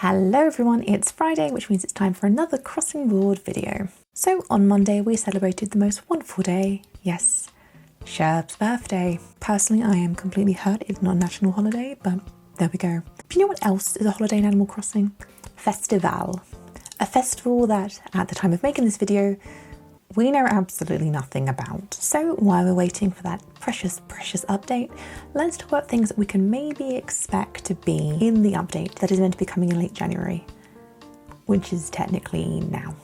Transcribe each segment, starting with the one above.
Hello everyone, it's Friday, which means it's time for another crossing board video. So on Monday we celebrated the most wonderful day, yes, Sherb's birthday. Personally, I am completely hurt it's not a national holiday, but there we go. Do you know what else is a holiday in Animal Crossing? Festivale. A festival that, at the time of making this video, we know absolutely nothing about. So while we're waiting for that precious update, let's talk about things that we can maybe expect to be in the update that is meant to be coming in late January, which is technically now.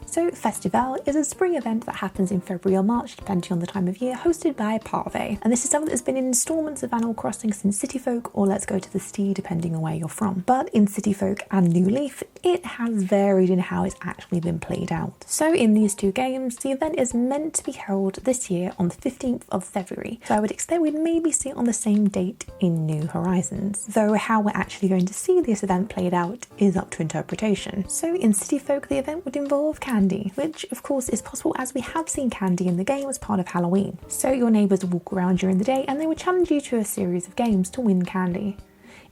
So Festivale is a spring event that happens in February or March, depending on the time of year, hosted by Pavé. And this is something that's been in installments of Animal Crossing since City Folk or Let's Go to the City, depending on where you're from. But in City Folk and New Leaf, it has varied in how it's actually been played out. So in these two games, the event is meant to be held this year on the 15th of February. So I would expect we'd maybe see it on the same date in New Horizons. Though how we're actually going to see this event played out is up to interpretation. So in City Folk, the event would involve candy, which of course is possible as we have seen candy in the game as part of Halloween. So your neighbours will walk around during the day and they would challenge you to a series of games to win candy.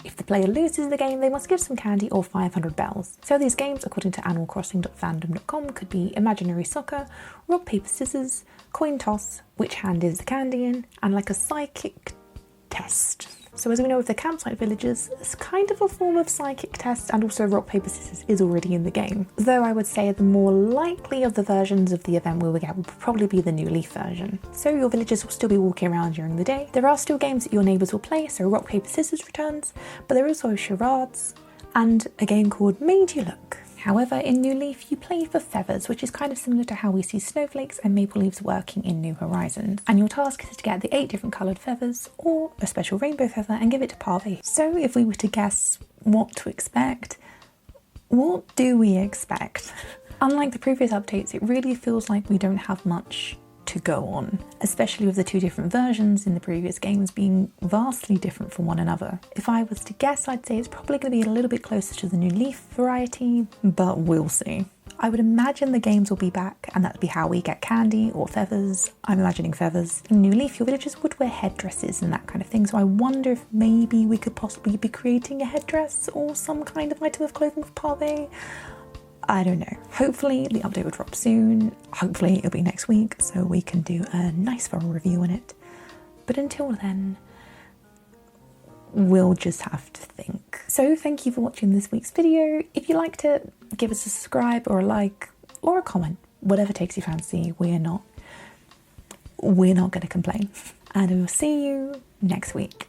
If the player loses the game, they must give some candy or 500 bells. So these games, according to animalcrossing.fandom.com, could be imaginary soccer, rock, paper, scissors, coin toss, which hand is the candy in, and like a psychic test. So as we know with the campsite villages, it's kind of a form of psychic test, and also rock, paper, scissors is already in the game. Though I would say the more likely of the versions of the event we will get will probably be the New Leaf version. So your villagers will still be walking around during the day. There are still games that your neighbours will play, so rock, paper, scissors returns, but there are also charades and a game called Made You Look. However, in New Leaf, you play for feathers, which is kind of similar to how we see snowflakes and maple leaves working in New Horizons. And your task is to get the 8 different coloured feathers, or a special rainbow feather, and give it to Pavé. So if we were to guess what to expect, what do we expect? Unlike the previous updates, it really feels like we don't have much to go on, especially with the 2 different versions in the previous games being vastly different from one another. If I was to guess, I'd say it's probably going to be a little bit closer to the New Leaf variety, but we'll see. I would imagine the games will be back, and that'd be how we get candy or feathers. I'm imagining feathers. In New Leaf, your villagers would wear headdresses and that kind of thing, so I wonder if maybe we could possibly be creating a headdress or some kind of item of clothing for Pavé. I don't know. Hopefully the update will drop soon. Hopefully it'll be next week so we can do a nice full review on it. But until then, we'll just have to think. So thank you for watching this week's video. If you liked it, give us a subscribe or a like or a comment. Whatever takes your fancy. We're not going to complain. And we'll see you next week.